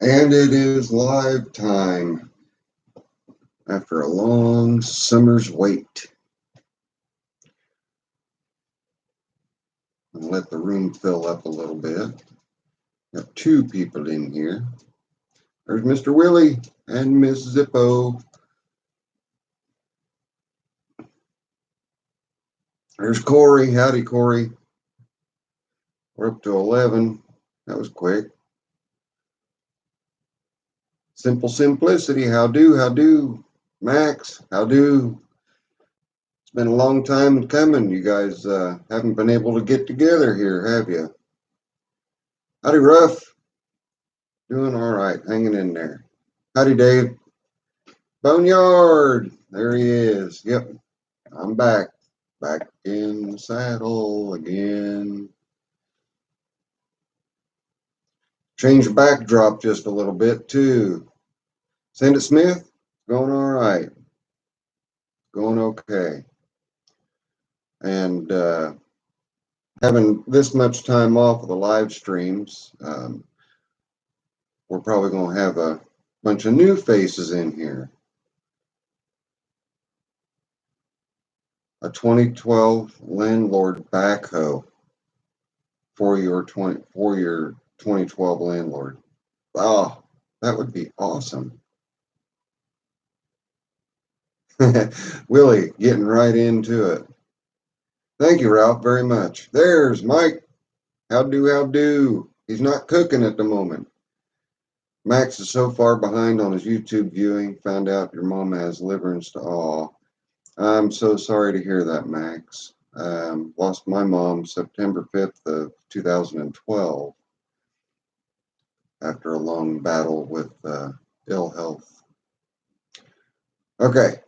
And it is live time after a long summer's wait. I'll let the room fill up a little bit. Got two people in here. There's Mr. Willie and Miss Zippo. There's Corey. Howdy, Corey. We're up to 11. That was quick. Simple simplicity. How do? Max, how do? It's been a long time coming. You guys haven't been able to get together here, have you? Howdy, Ruff. Doing all right. Hanging in there. Howdy, Dave. Boneyard. There he is. Yep. I'm back. Back in the saddle again. Change the backdrop just a little bit, too. Send it, Smith. Going all right. Going okay. And having this much time off of the live streams, we're probably going to have a bunch of new faces in here. A 2012 landlord backhoe for your 2012 landlord. Oh, that would be awesome. Willie getting right into it. Thank you, Ralph, very much. There's Mike. How do? He's not cooking at the moment. Max is so far behind on his YouTube viewing. Found out your mom has liver and stuff. Oh, I'm so sorry to hear that, Max. Lost my mom September 5th of 2012 after a long battle with ill health. Okay,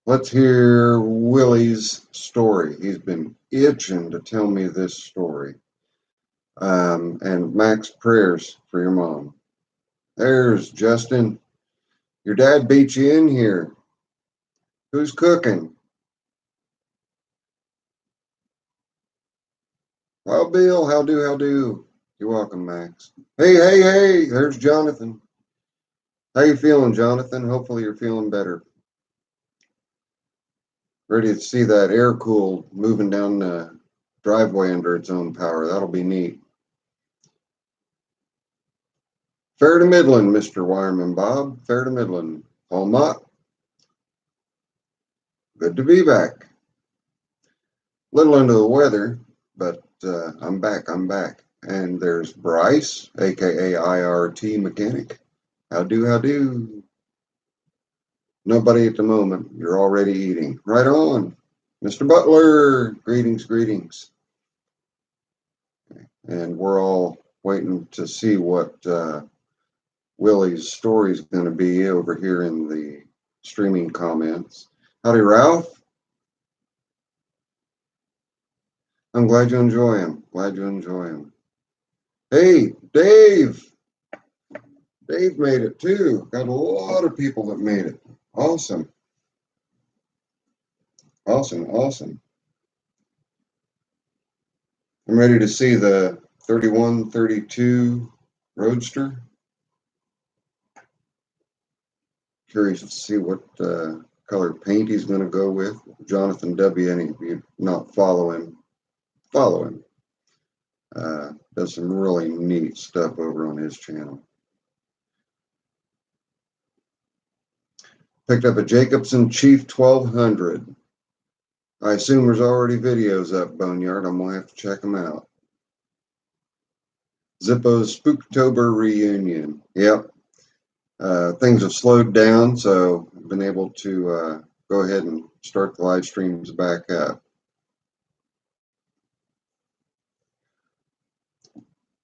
let's hear Willie's story. He's been itching to tell me this story. And Max, prayers for your mom. There's Justin. Your dad beat you in here. Who's cooking? Well, Bill, how do? You're welcome, Max. Hey, there's Jonathan. How you feeling, Jonathan? Hopefully you're feeling better. Ready to see that air cooled moving down the driveway under its own power. That'll be neat. Fair to Midland, Mr. Wireman Bob. Fair to Midland. Paul Mott. Good to be back. Little under the weather, but I'm back. And there's Bryce, aka IRT Mechanic. How do? Nobody at the moment. You're already eating. Right on. Mr. Butler, greetings. And we're all waiting to see what Willie's story is going to be over here in the streaming comments. Howdy, Ralph. I'm glad you enjoy him. Hey, Dave. Dave made it too. Got a lot of people that made it. Awesome. I'm ready to see the 3132 Roadster. Curious to see what color paint he's going to go with. Jonathan W. Any of you not follow him. Does some really neat stuff over on his channel. Picked up a Jacobson Chief 1200. I assume there's already videos up, Boneyard. I'm going to have to check them out. Zippo's Spooktober reunion. Yep. Things have slowed down, so I've been able to go ahead and start the live streams back up.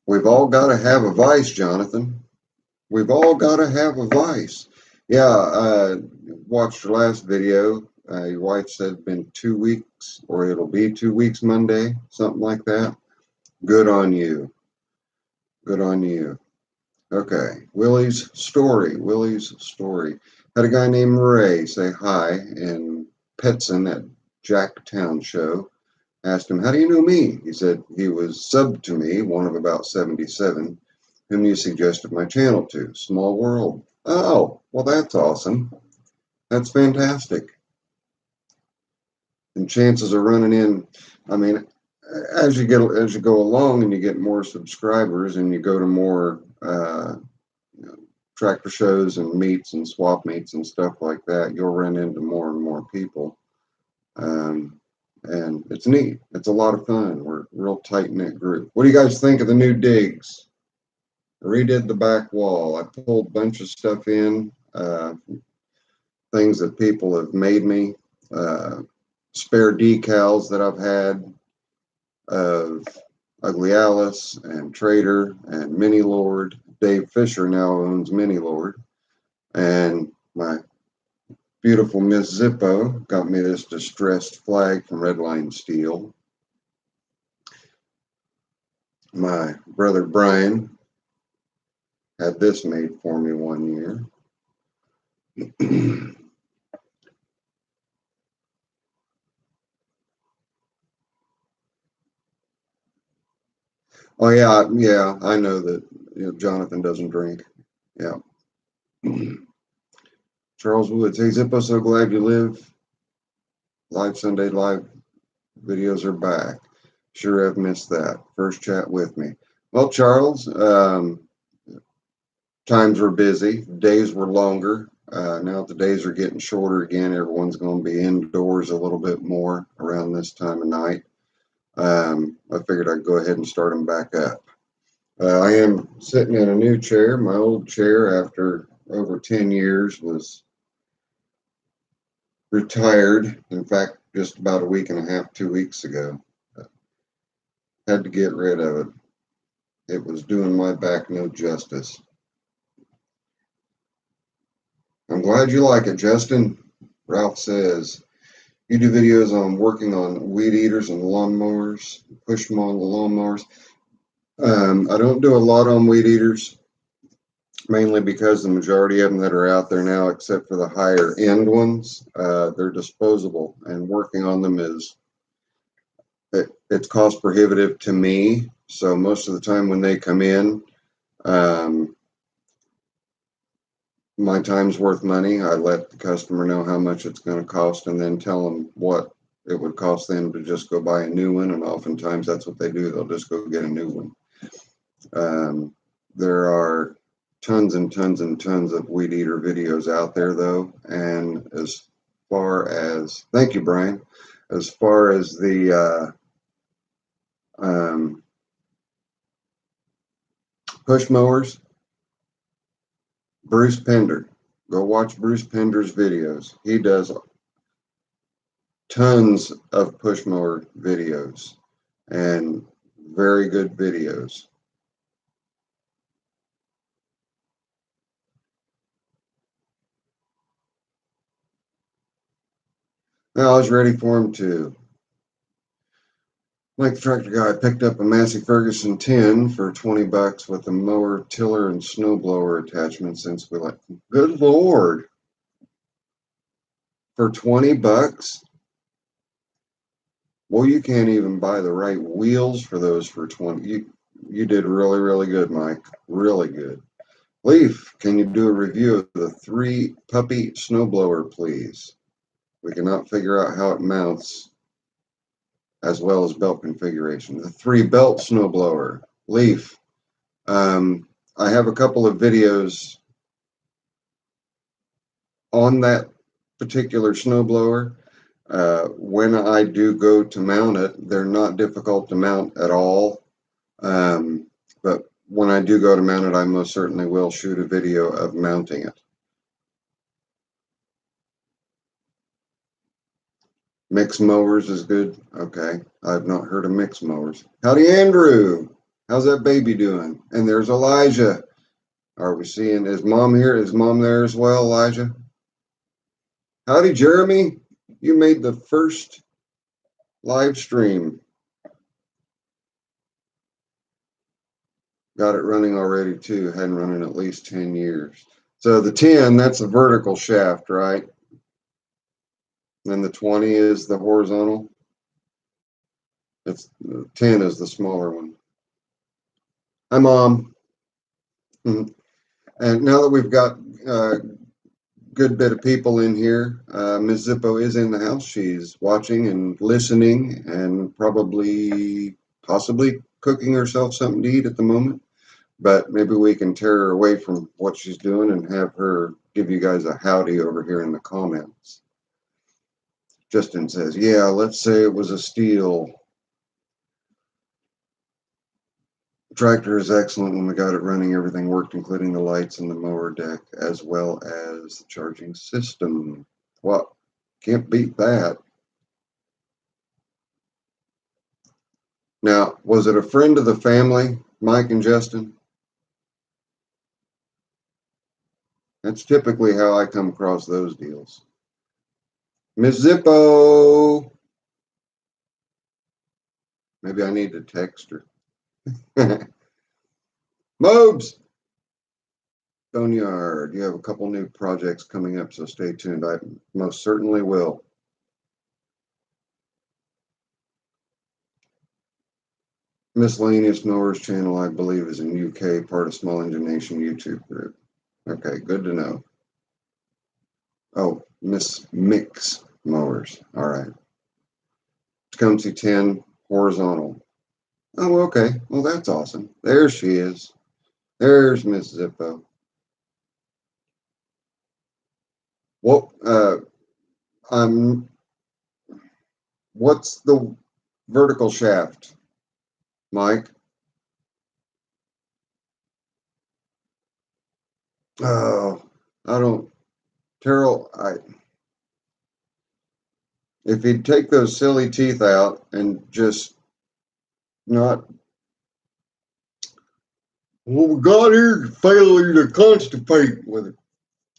We've all got to have a vice, Jonathan. We've all got to have a vice. Yeah, watched your last video. Your wife said it's been 2 weeks, or it'll be 2 weeks Monday, something like that. Good on you. Okay, Willie's story. Had a guy named Ray say hi in Petson at Jacktown show. Asked him, how do you know me? He said he was subbed to me, one of about 77. whom you suggested my channel to. Small world. Oh, well, that's awesome. That's fantastic. And chances of running in, I mean, as you go along and you get more subscribers and you go to more you know, tractor shows and meets and swap meets and stuff like that, you'll run into more and more people. And it's neat. It's a lot of fun. We're a real tight-knit group. What do you guys think of the new digs? I redid the back wall. I pulled a bunch of stuff in, things that people have made me, spare decals that I've had of Ugly Alice and Trader and Mini Lord. Dave Fisher now owns Mini Lord. And my beautiful Miss Zippo got me this distressed flag from Redline Steel. My brother Brian had this made for me one year. Oh yeah, I know that Jonathan doesn't drink. Yeah. Charles Woods, hey Zippo, so glad you live. Live Sunday live videos are back. Sure have missed that. First chat with me. Well, Charles, times were busy. Days were longer. Now the days are getting shorter again. Everyone's going to be indoors a little bit more around this time of night. I figured I'd go ahead and start them back up. I am sitting in a new chair. My old chair, after over 10 years, was retired. In fact, just about a week and a half, 2 weeks ago. Had to get rid of it. It was doing my back no justice. I'm glad you like it, Justin. Ralph says, you do videos on working on weed eaters and lawnmowers, push mower lawnmowers. I don't do a lot on weed eaters, mainly because the majority of them that are out there now, except for the higher end ones, they're disposable, and working on them it's cost prohibitive to me. So most of the time when they come in, my time's worth money. I let the customer know how much it's going to cost and then tell them what it would cost them to just go buy a new one. And oftentimes that's what they do. They'll just go get a new one. There are tons and tons and tons of weed eater videos out there though. And as far as, thank you, Brian, as far as the push mowers, Bruce Pender. Go watch Bruce Pender's videos. He does tons of push mower videos and very good videos. Now I was ready for him to. Like the tractor guy, picked up a Massey Ferguson 10 for $20 with a mower, tiller, and snowblower attachment since we like. Good Lord. For $20? Well, you can't even buy the right wheels for those for 20. You did really, really good, Mike. Really good. Leaf, can you do a review of the 3 puppy snowblower, please? We cannot figure out how it mounts as well as belt configuration. The 3 belt snowblower, Leaf. I have a couple of videos on that particular snowblower. When I do go to mount it, they're not difficult to mount at all. But when I do go to mount it, I most certainly will shoot a video of mounting it. Mix mowers is good. Okay. I've not heard of mix mowers. Howdy, Andrew. How's that baby doing? And there's Elijah. Are we seeing, is mom here? Is mom there as well, Elijah? Howdy, Jeremy. You made the first live stream. Got it running already too. Hadn't run in at least 10 years. So the 10, that's a vertical shaft, right? And the 20 is the horizontal. It's 10 is the smaller one. Hi, Mom. And now that we've got a good bit of people in here, Ms. Zippo is in the house. She's watching and listening and possibly cooking herself something to eat at the moment. But maybe we can tear her away from what she's doing and have her give you guys a howdy over here in the comments. Justin says, yeah, let's say it was a Steel. The tractor is excellent. When we got it running, everything worked, including the lights and the mower deck, as well as the charging system. Well, can't beat that. Now, was it a friend of the family, Mike and Justin? That's typically how I come across those deals. Miss Zippo. Maybe I need to text her. Mobes. Boneyard, you have a couple new projects coming up, so stay tuned. I most certainly will. Miscellaneous Mowers channel, I believe, is in UK, part of Small Engine Nation YouTube group. Okay, good to know. Oh, Miss Mix Mowers. All right. Tecumseh 10 horizontal. Oh, okay. Well, that's awesome. There she is. There's Miss Zippo. Well, what's the vertical shaft, Mike? Oh, I don't, Terrell, if he'd take those silly teeth out and just not, well, we got here failure to constipate with a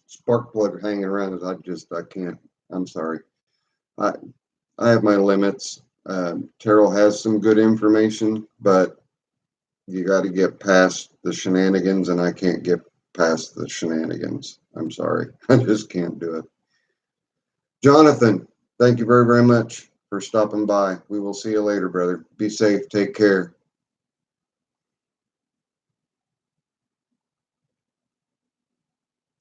spark plug hanging around it. I can't, I'm sorry. I, I have my limits. Terrell has some good information, but you got to get past the shenanigans, and I can't get past the shenanigans. I'm sorry. I just can't do it. Jonathan, thank you very, very much for stopping by. We will see you later, brother. Be safe. Take care.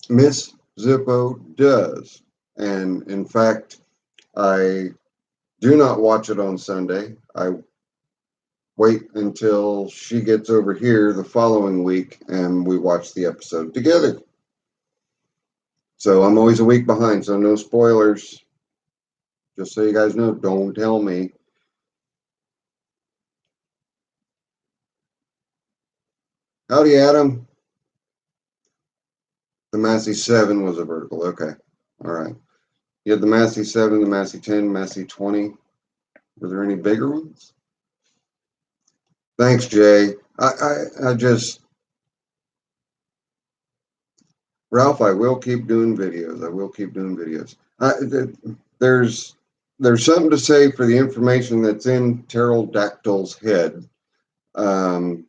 Miss Zippo does. And in fact, I do not watch it on Sunday. I wait until she gets over here the following week and we watch the episode together. So I'm always a week behind, so no spoilers. Just so you guys know, don't tell me. Howdy, Adam. The Massey 7 was a vertical. Okay. All right. You had the Massey 7, the Massey 10, Massey 20. Were there any bigger ones? Thanks, Jay. I just, Ralph, I will keep doing videos. I will keep doing videos. There's something to say for the information that's in Terrell Dactyl's head. And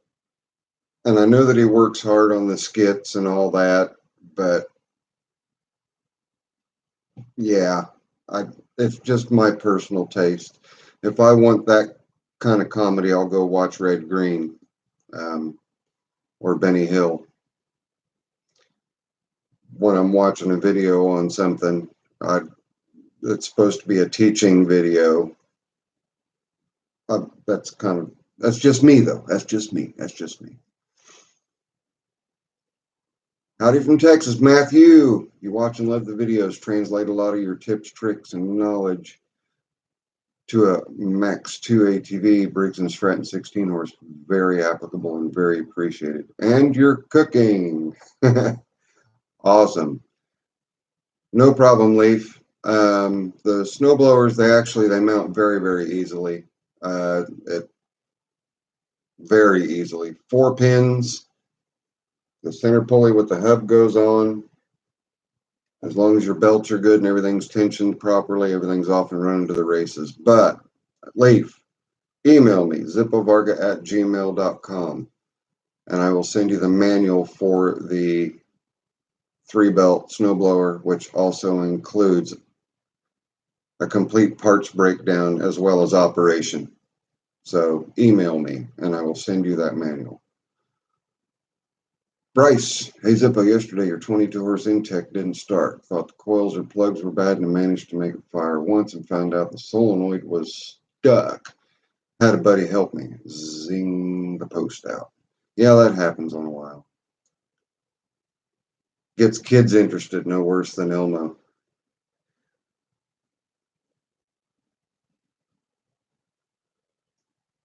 I know that he works hard on the skits and all that, but yeah, it's just my personal taste. If I want that kind of comedy, I'll go watch Red Green or Benny Hill. When I'm watching a video on something, it's supposed to be a teaching video. That's just me, though. That's just me. Howdy from Texas, Matthew. You watch and love the videos. Translate a lot of your tips, tricks, and knowledge to a Max 2 ATV, Briggs & Stratton 16 horse. Very applicable and very appreciated. And your cooking. Awesome. No problem, Leaf. The snow blowers, they mount very, very easily. Very easily. 4 pins. The center pulley with the hub goes on. As long as your belts are good and everything's tensioned properly, everything's off and running to the races. But, Leaf, email me, zippovarga@gmail.com, and I will send you the manual for the 3-belt snowblower, which also includes a complete parts breakdown as well as operation. So email me, and I will send you that manual. Bryce, hey Zippo, yesterday your 22-horse Intech didn't start. Thought the coils or plugs were bad and managed to make it fire once and found out the solenoid was stuck. Had a buddy help me. Zing the post out. Yeah, that happens on a while. Gets kids interested no worse than Elmo.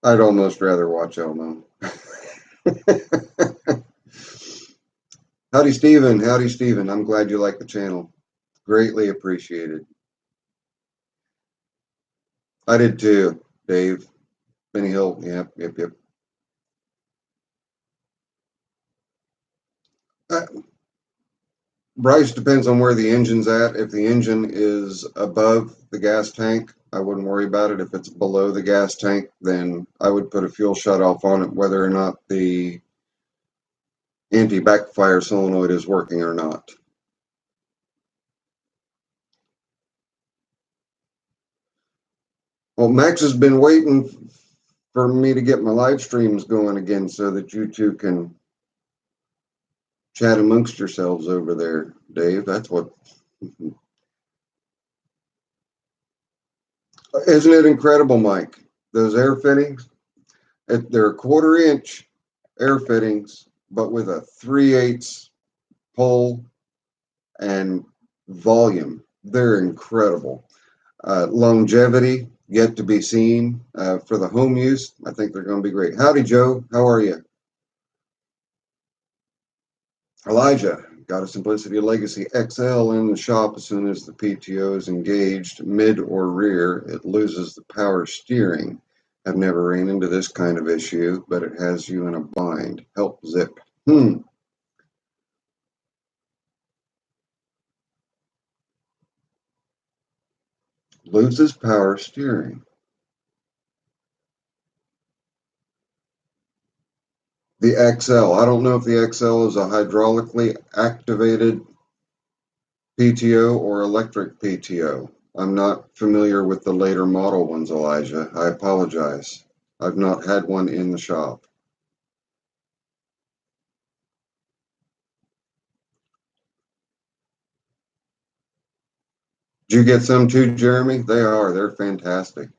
I'd almost rather watch Elmo. Howdy, Steven. Howdy, Steven. I'm glad you like the channel. Greatly appreciated. I did too, Dave. Benny Hill. Yep. Uh, Bryce, depends on where the engine's at. If the engine is above the gas tank, I wouldn't worry about it. If it's below the gas tank, then I would put a fuel shutoff on it, whether or not the anti-backfire solenoid is working or not. Well, Max has been waiting for me to get my live streams going again so that you two can chat amongst yourselves over there, Dave. That's what. Isn't it incredible, Mike? Those air fittings, they're 1/4 inch air fittings, but with a 3/8 pull and volume. They're incredible. Longevity yet to be seen. For the home use, I think they're going to be great. Howdy, Joe. How are you? Elijah, got a Simplicity Legacy XL in the shop. As soon as the PTO is engaged, mid or rear, it loses the power steering. I've never ran into this kind of issue, but it has you in a bind. Help, Zip. Loses power steering. The XL. I don't know if the XL is a hydraulically activated PTO or electric PTO. I'm not familiar with the later model ones, Elijah. I apologize. I've not had one in the shop. Did you get some too, Jeremy? They're fantastic.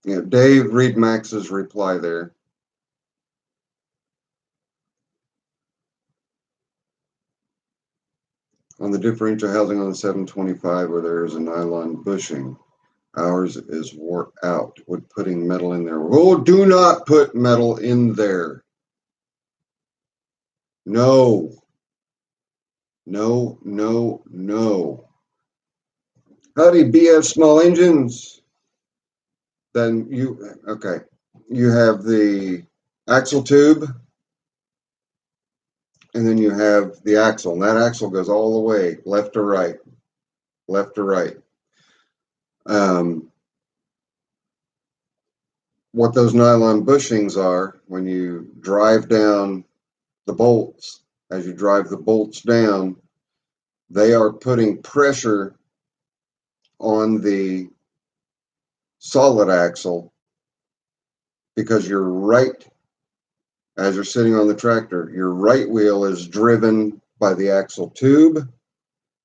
Yeah, Dave, read Max's reply there. On the differential housing on the 725 where there is a nylon bushing, ours is wore out. Would putting metal in there? Oh, do not put metal in there. No. Howdy, BF Small Engines. Then okay. You have the axle tube, and then you have the axle, and that axle goes all the way left to right. What those nylon bushings are, when you drive down the bolts, as you drive the bolts down, they are putting pressure on the solid axle because you're right, as you're sitting on the tractor, your right wheel is driven by the axle tube,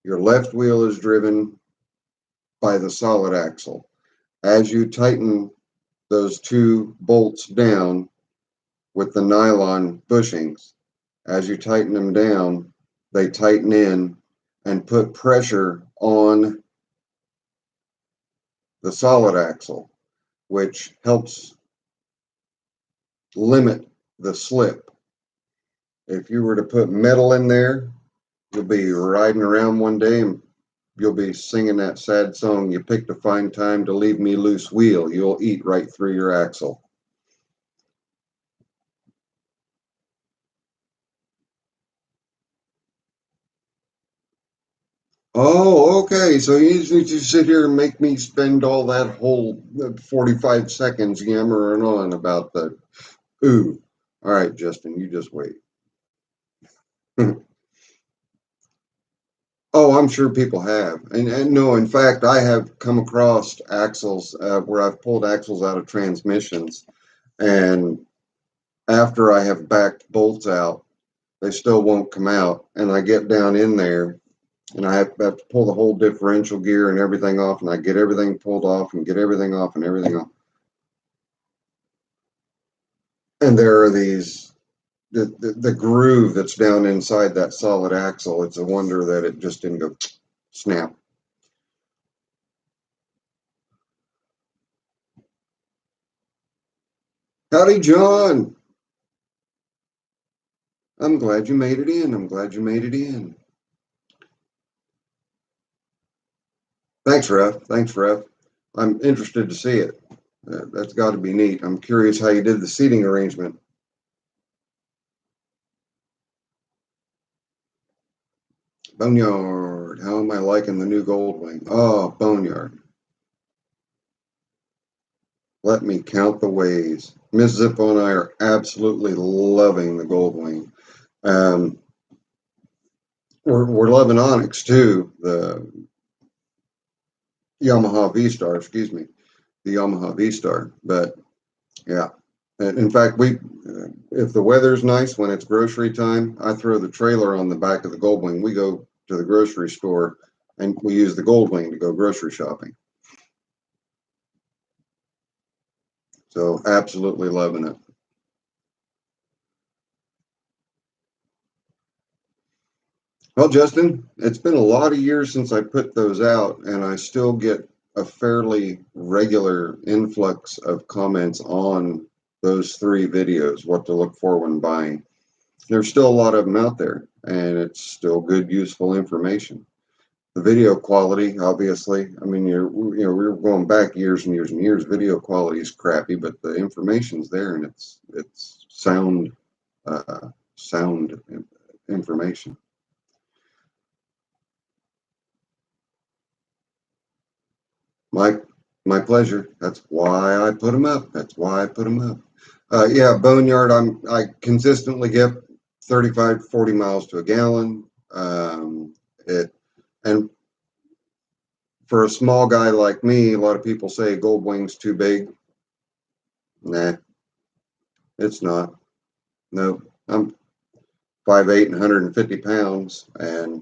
your left wheel is driven by the solid axle. As you tighten those two bolts down with the nylon bushings, as you tighten them down, they tighten in and put pressure on the solid axle, which helps limit the slip. If you were to put metal in there, you'll be riding around one day and you'll be singing that sad song, "You picked a fine time to leave me loose wheel." You'll eat right through your axle. Oh, okay. So you need to sit here and make me spend all that whole 45 seconds yammering on about the ooh. All right, Justin, you just wait. Oh, I'm sure people have. And no, in fact, I have come across axles where I've pulled axles out of transmissions, and after I have backed bolts out, they still won't come out. And I get down in there and I have to pull the whole differential gear and everything off, and I get everything pulled off and get everything off and everything off. And there are these, the groove that's down inside that solid axle. It's a wonder that it just didn't go snap. Howdy, John. I'm glad you made it in. I'm glad you made it in. Thanks, Ref. Thanks, Ref. I'm interested to see it. That's got to be neat. I'm curious how you did the seating arrangement. Boneyard. How am I liking the new Goldwing? Oh, Boneyard. Let me count the ways. Miss Zippo and I are absolutely loving the Goldwing. Um, we're loving Onyx too, the Yamaha V-Star, excuse me, the Yamaha V-Star. But yeah, in fact, if the weather's nice when it's grocery time, I throw the trailer on the back of the Goldwing. We go to the grocery store and we use the Goldwing to go grocery shopping. So absolutely loving it. Well, Justin, it's been a lot of years since I put those out, and I still get a fairly regular influx of comments on those three videos, what to look for when buying. There's still a lot of them out there, and it's still good, useful information. The video quality, obviously, I mean, we're going back years and years and years. Video quality is crappy, but the information's there, and it's sound information. My pleasure. That's why I put them up. That's why I put them up. Yeah, Boneyard, I consistently get 35, 40 miles to a gallon. It and for a small guy like me, a lot of people say Goldwing's too big. Nah, it's not. No, I'm 5'8" and 150 pounds, and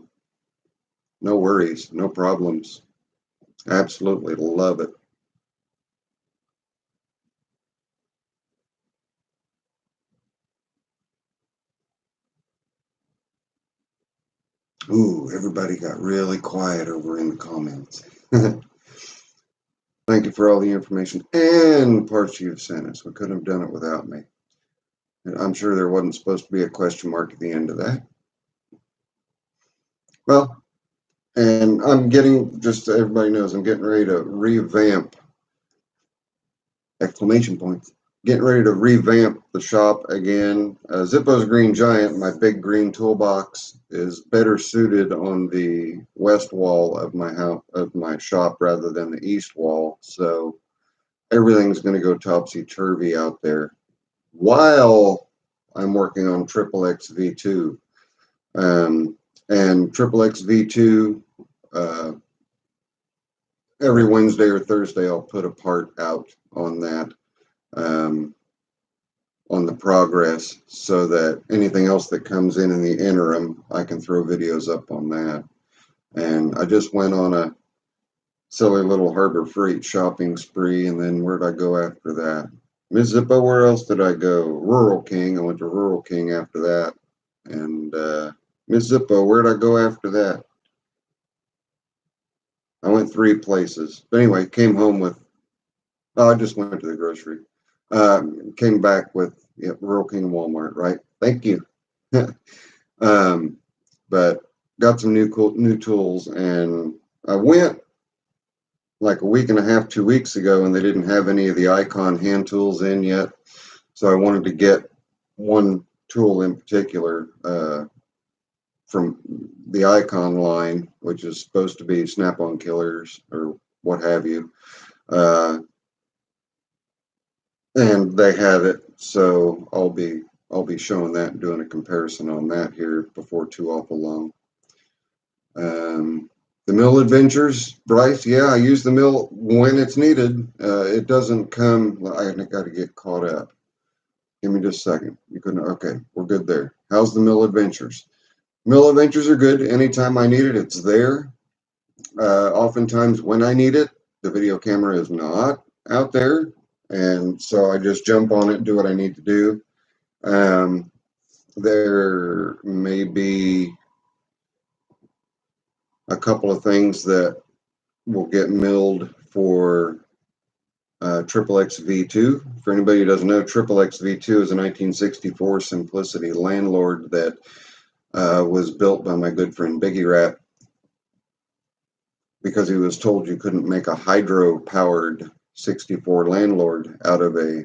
no worries, no problems. Absolutely love it. Ooh, everybody got really quiet over in the comments. Thank you for all the information and parts you've sent us. We couldn't have done it without me. And I'm sure there wasn't supposed to be a question mark at the end of that. Well, and I'm getting, just so everybody knows, I'm getting ready to revamp, exclamation points, getting ready to revamp the shop again. Zippo's Green Giant, my big green toolbox, is better suited on the west wall of my house, of my shop, rather than the east wall. So everything's going to go topsy-turvy out there while I'm working on Triple X V2. And Triple X V2, every Wednesday or Thursday, I'll put a part out on that, on the progress, so that anything else that comes in the interim, I can throw videos up on that. And I just went on a silly little Harbor Freight shopping spree, and then where'd I go after that? Miss Zippo, where else did I go? Rural King. I went to Rural King after that. And Miss Zippo, where'd I go after that? I went three places. But anyway, came home with, I just went to the grocery. Came back with, Rural King Walmart, right? Thank you. But got some new tools, and I went like a week and a half, 2 weeks ago, and they didn't have any of the Icon hand tools in yet. So I wanted to get one tool in particular from the Icon line, which is supposed to be snap-on killers or what have you. And they have it, so I'll be showing that and doing a comparison on that here before too awful long. The mill adventures, Bryce, yeah, I use the mill when it's needed. It doesn't come, I got to get caught up. Give me just a second. You couldn't. Okay, we're good there. How's the Mill Adventures? Mill Adventures are good. Anytime I need it, it's there. Oftentimes when I need it, the video camera is not out there. And so I just jump on it, do what I need to do. There may be a couple of things that will get milled for Triple X V2. For anybody who doesn't know, Triple X V2 is a 1964 Simplicity Landlord that was built by my good friend Biggie Rat because he was told you couldn't make a hydro-powered 64 Landlord out of a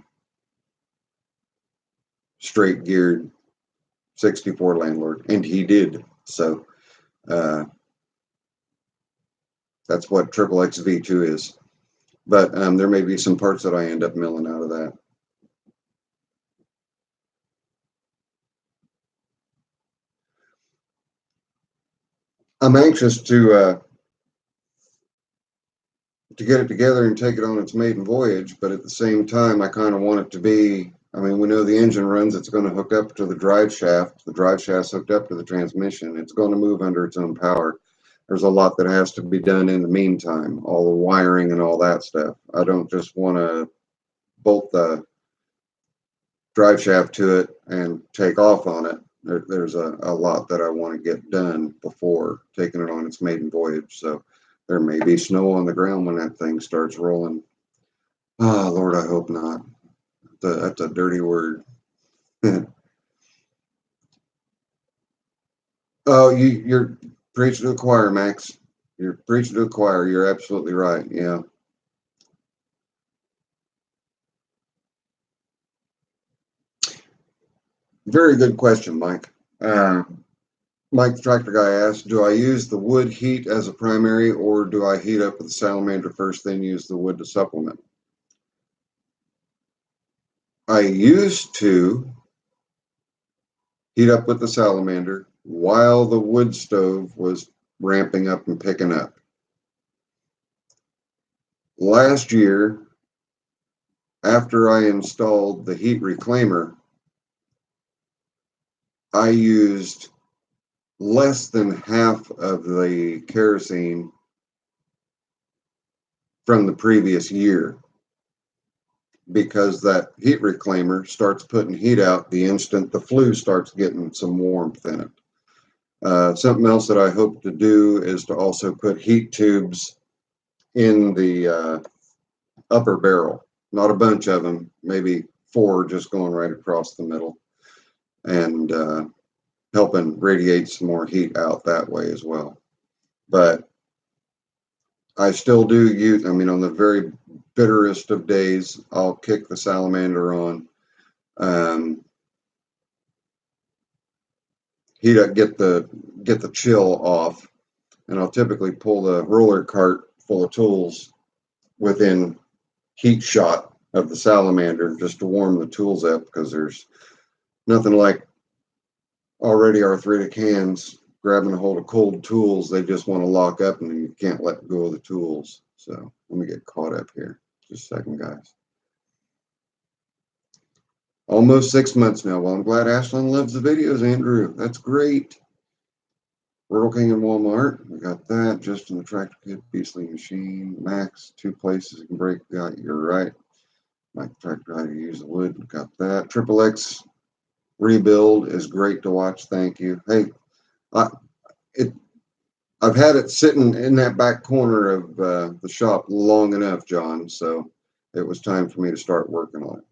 straight-geared 64 Landlord, and he did. So that's what Triple X V2 is. But there may be some parts that I end up milling out of that. I'm anxious to get it together and take it on its maiden voyage, but at the same time, I kind of want it to be, I mean, we know the engine runs, it's going to hook up to the drive shaft. The drive shaft's hooked up to the transmission. It's going to move under its own power. There's a lot that has to be done in the meantime, all the wiring and all that stuff. I don't just want to bolt the drive shaft to it and take off on it. There's a lot that I want to get done before taking it on its maiden voyage. So there may be snow on the ground when that thing starts rolling. Oh, Lord, I hope not. That's a dirty word. Oh, you're preaching to the choir, Max. You're preaching to the choir. You're absolutely right. Yeah. Very good question, Mike. Mike, the tractor guy asked, do I use the wood heat as a primary, or do I heat up with the salamander first, then use the wood to supplement? I used to heat up with the salamander while the wood stove was ramping up and picking up. Last year, after I installed the heat reclaimer, I used less than half of the kerosene from the previous year because that heat reclaimer starts putting heat out the instant the flue starts getting some warmth in it. Something else that I hope to do is to also put heat tubes in the upper barrel. Not a bunch of them, maybe 4 just going right across the middle, and helping radiate some more heat out that way as well. But I still do use, I mean, on the very bitterest of days, I'll kick the salamander on, heat up, get the chill off, and I'll typically pull the roller cart full of tools within heat shot of the salamander just to warm the tools up, because there's nothing like already arthritic hands grabbing a hold of cold tools. They just want to lock up and you can't let go of the tools. So let me get caught up here. Just a second, guys. Almost 6 months now. Well, I'm glad Ashlyn loves the videos, Andrew. That's great. Rural King and Walmart. We got that. Just in the tractor kit. Beastly machine. Max. 2 places you can break. Got you're right. Mike the tractor, how to use the wood. Got that. Triple X rebuild is great to watch. Thank you. Hey, I've had it sitting in that back corner of the shop long enough, John, so it was time for me to start working on it.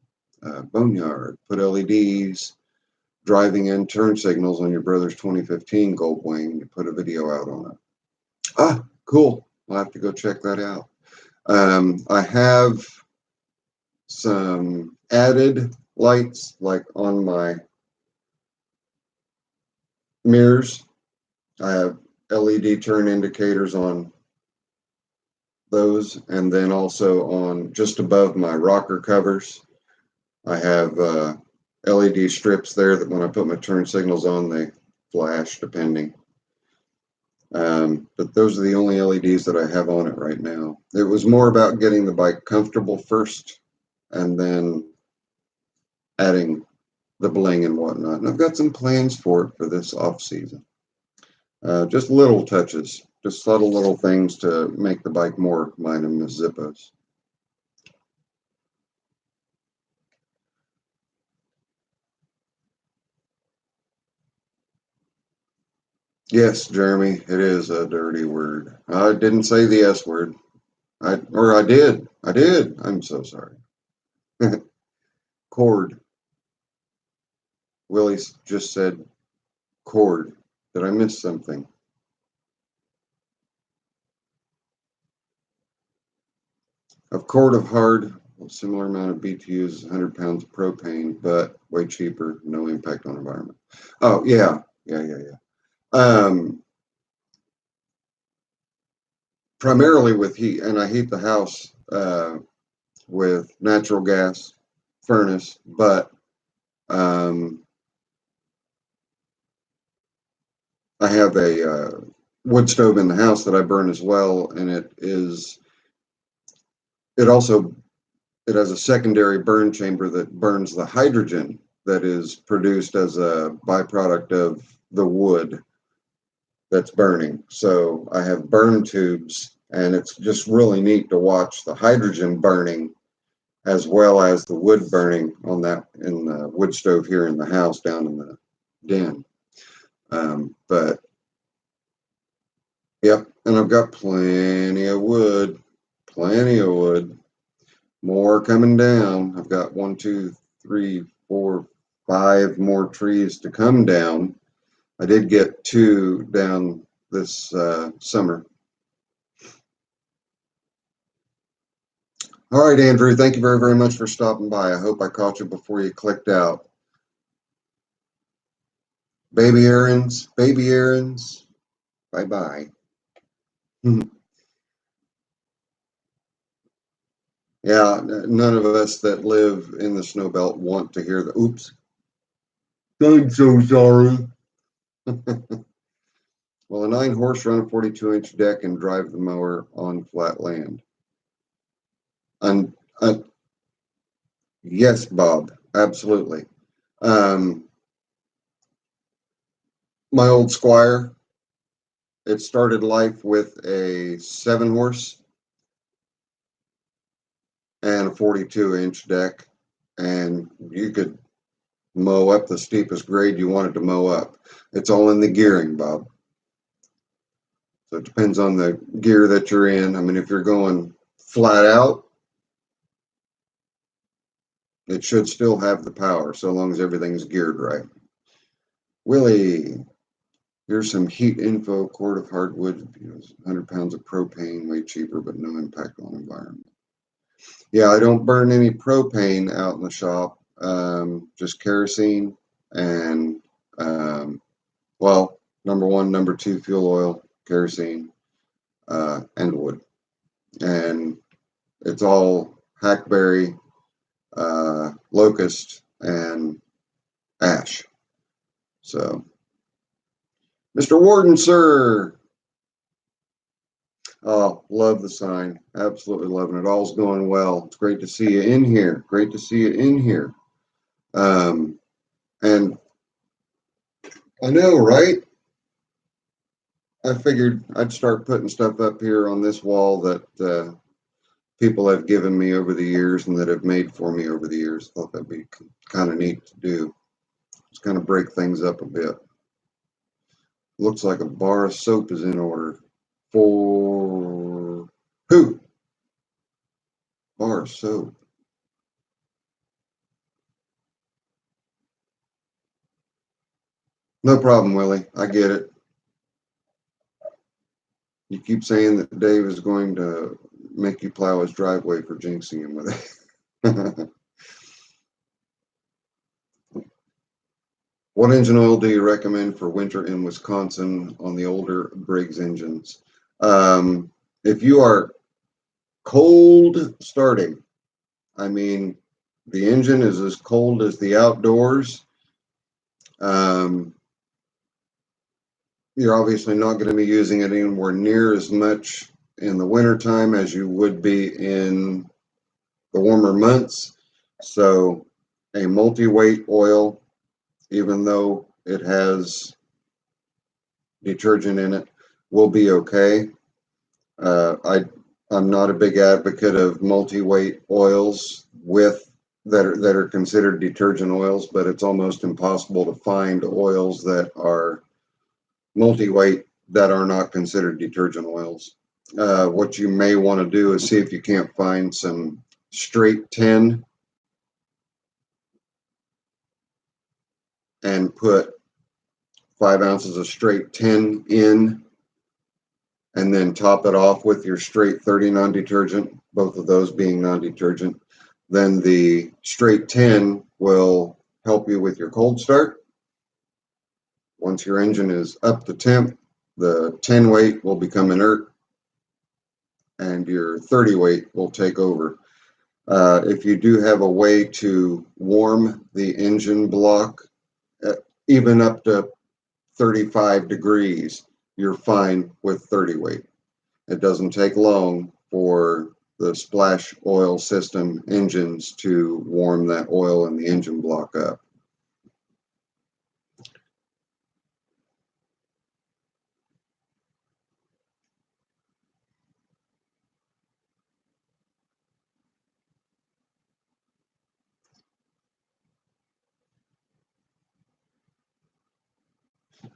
Boneyard, put LEDs, driving in turn signals on your brother's 2015 Goldwing. You put a video out on it. Ah, cool. I'll have to go check that out. I have some added lights like on my mirrors. I have LED turn indicators on those, and then also on just above my rocker covers I have LED strips there that when I put my turn signals on they flash depending, but those are the only LEDs that I have on it right now. It was more about getting the bike comfortable first and then adding the bling and whatnot. And I've got some plans for it for this off season. Just little touches, just subtle little things to make the bike more mine and Miss Zippo's. Yes, Jeremy, it is a dirty word. I didn't say the S word. I did. I did. I'm so sorry. Cord. Willie just said cord. Did I miss something? A quart of hard, similar amount of BTUs, 100 pounds of propane, but way cheaper, no impact on environment. Oh, yeah. Yeah. Primarily with heat, and I heat the house with natural gas furnace, but I have a wood stove in the house that I burn as well, and it also it has a secondary burn chamber that burns the hydrogen that is produced as a byproduct of the wood that's burning. So I have burn tubes, and it's just really neat to watch the hydrogen burning as well as the wood burning on that in the wood stove here in the house down in the den. But yep, and I've got plenty of wood, more coming down. I've got 1, 2, 3, 4, 5 more trees to come down. I did get 2 down this summer. All right, Andrew, thank you very, very much for stopping by. I hope I caught you before you clicked out. Baby errands, bye-bye. Yeah, none of us that live in the snow belt want to hear the oops. I'm so sorry. Well, a 9-horse run a 42-inch deck and drive the mower on flat land. And yes, Bob, absolutely. My old Squire, it started life with a 7-horse and a 42-inch deck, and you could mow up the steepest grade you wanted to mow up. It's all in the gearing, Bob. So it depends on the gear that you're in. I mean, if you're going flat out, it should still have the power so long as everything's geared right. Willie, here's some heat info. Quart of hardwood, 100 pounds of propane, way cheaper, but no impact on environment. Yeah, I don't burn any propane out in the shop, just kerosene and, well, number 1, number 2, fuel oil, kerosene, and wood. And it's all hackberry, locust, and ash. So, Mr. Warden, sir. Oh, love the sign. Absolutely loving it. All's going well. It's great to see you in here. Great to see you in here. And I know, right? I figured I'd start putting stuff up here on this wall that people have given me over the years and that have made for me over the years. Thought that'd be kind of neat to do. Just kind of break things up a bit. Looks like a bar of soap is in order. For who? Bar of soap. No problem, Willie. I get it. You keep saying that Dave is going to make you plow his driveway for jinxing him with it. What engine oil do you recommend for winter in Wisconsin on the older Briggs engines? If you are cold starting, I mean, the engine is as cold as the outdoors. You're obviously not going to be using it anywhere near as much in the wintertime as you would be in the warmer months. So a multi-weight oil even though it has detergent in it, will be okay. I'm not a big advocate of multi-weight oils that are considered detergent oils, but it's almost impossible to find oils that are multi-weight that are not considered detergent oils. What you may want to do is see if you can't find some straight 10 and put 5 ounces of straight 10 in, and then top it off with your straight 30 non-detergent, both of those being non-detergent. Then the straight 10 will help you with your cold start. Once your engine is up to temp, the 10 weight will become inert and your 30 weight will take over. If you do have a way to warm the engine block, even up to 35 degrees, you're fine with 30 weight. It doesn't take long for the splash oil system engines to warm that oil in the engine block up.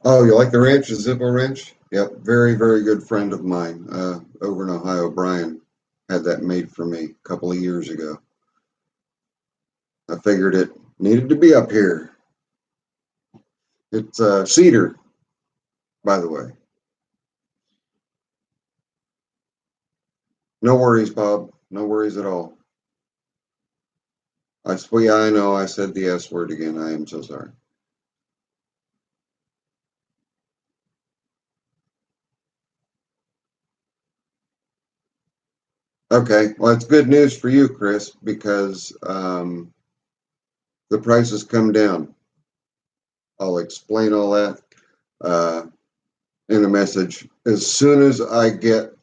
Oh, you like the wrench, the Zippo wrench? Yep, very, very good friend of mine over in Ohio, Brian, had that made for me a couple of years ago. I figured it needed to be up here. It's cedar, by the way. No worries, Bob. No worries at all. Yeah, I know I said the S word again. I am so sorry. Okay, well, it's good news for you, Chris, because the prices come down. I'll explain all that in a message. As soon as I get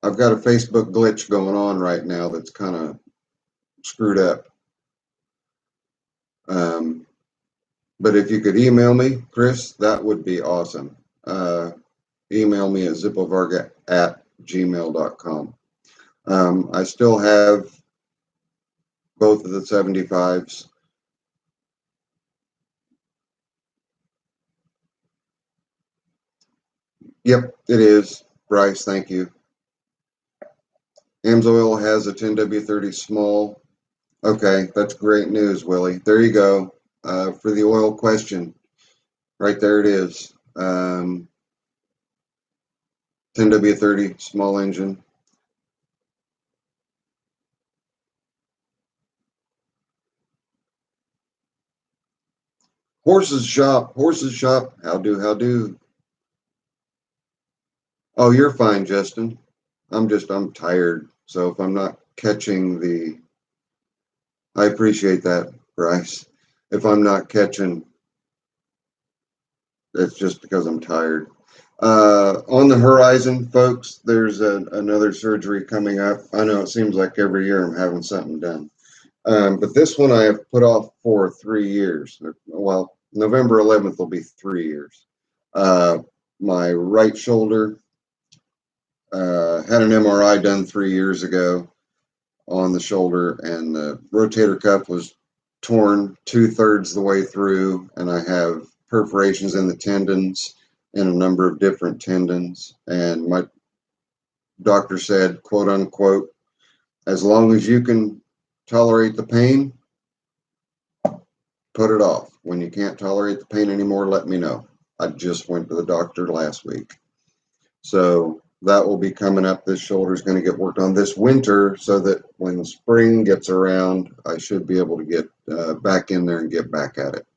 I've got a Facebook glitch going on right now that's kind of screwed up. But if you could email me, Chris, that would be awesome. Email me at zippovarga@gmail.com. I still have both of the 75s. Yep, it is. Bryce, thank you. Amsoil has a 10W30 small. Okay, that's great news, Willie. There you go. For the oil question, right there it is. 10W30 small engine. Horses shop. How do? Oh, you're fine, Justin. I'm tired. So if I'm not catching I appreciate that, Bryce. If I'm not catching, it's just because I'm tired. On the horizon, folks, there's another surgery coming up. I know it seems like every year I'm having something done. But this one I have put off for 3 years. Well, November 11th will be 3 years. My right shoulder had an MRI done 3 years ago on the shoulder, and the rotator cuff was torn 2/3 the way through, and I have perforations in the tendons in a number of different tendons. And my doctor said, quote unquote, as long as you can tolerate the pain, put it off. When you can't tolerate the pain anymore, let me know. I just went to the doctor last week. So that will be coming up. This shoulder is going to get worked on this winter so that when the spring gets around, I should be able to get back in there and get back at it.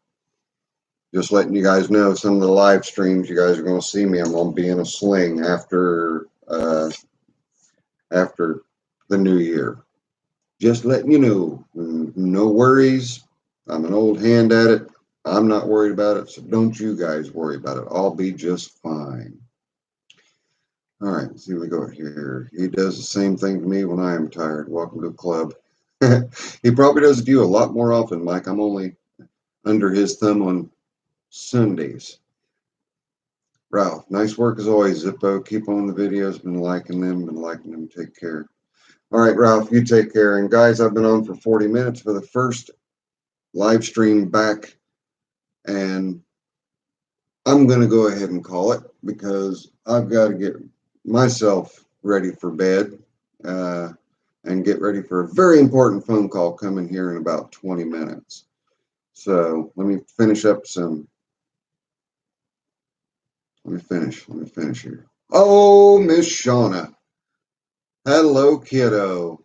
Just letting you guys know, some of the live streams, you guys are going to see me. I'm going to be in a sling after the new year. Just letting you know, no worries. I'm an old hand at it. I'm not worried about it, so don't you guys worry about it. I'll be just fine. All right, let's see what we got here. He does the same thing to me when I am tired. Welcome to the club. He probably does it to you a lot more often, Mike. I'm only under his thumb on Sundays. Ralph, nice work as always, Zippo. Keep on the videos. Been liking them. Take care. All right, Ralph, you take care. And guys, I've been on for 40 minutes for the first live stream back, and I'm going to go ahead and call it because I've got to get myself ready for bed and get ready for a very important phone call coming here in about 20 minutes. So let me finish up some. Let me finish here. Oh, Miss Shauna. Hello, kiddo.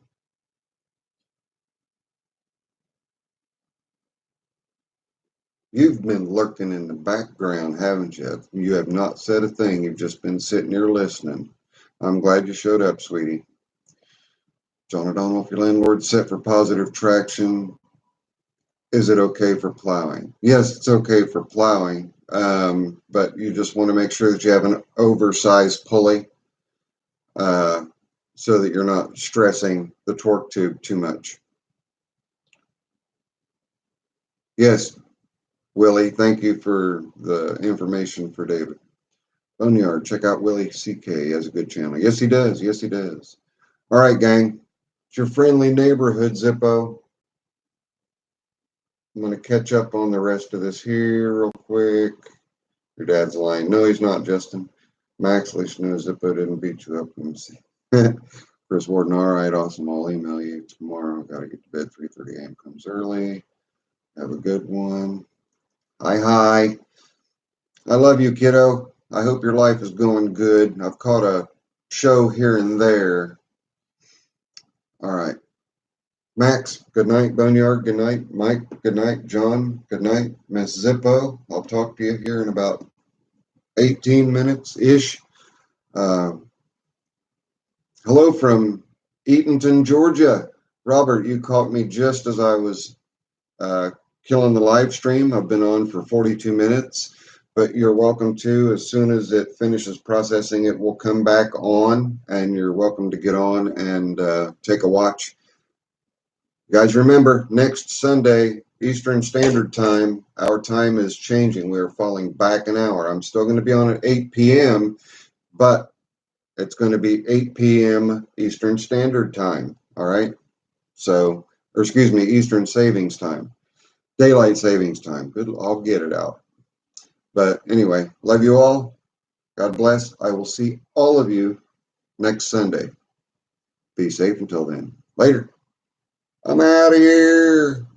You've been lurking in the background, haven't you? You have not said a thing. You've just been sitting here listening. I'm glad you showed up, sweetie. John O'Donnell, if your landlord's set for positive traction, is it okay for plowing? Yes, it's okay for plowing, but you just want to make sure that you have an oversized pulley so that you're not stressing the torque tube too much. Yes, Willie, thank you for the information for David. Boneyard, check out Willie CK. He has a good channel. Yes, he does. Yes, he does. All right, gang. It's your friendly neighborhood, Zippo. I'm going to catch up on the rest of this here real quick. Your dad's lying. No, he's not, Justin. Max, at least knows Zippo didn't beat you up. Let me see. Chris Warden, all right, awesome. I'll email you tomorrow. Got to get to bed. 3:30 a.m. comes early. Have a good one. Hi. I love you, kiddo. I hope your life is going good. I've caught a show here and there. All right. Max, good night. Boneyard, good night. Mike, good night. John, good night. Miss Zippo, I'll talk to you here in about 18 minutes-ish. Hello from Eatonton, Georgia. Robert, you caught me just as I was killing the live stream. I've been on for 42 minutes, but you're welcome to. As soon as it finishes processing, it will come back on, and you're welcome to get on and take a watch. Guys, remember, next Sunday, Eastern Standard Time, our time is changing. We're falling back an hour. I'm still going to be on at 8 p.m., but it's going to be 8 p.m. Eastern Standard Time, all right? So, or excuse me, Eastern Savings Time. Daylight Savings Time. Good, I'll get it out. But anyway, love you all. God bless. I will see all of you next Sunday. Be safe until then. Later. I'm out of here.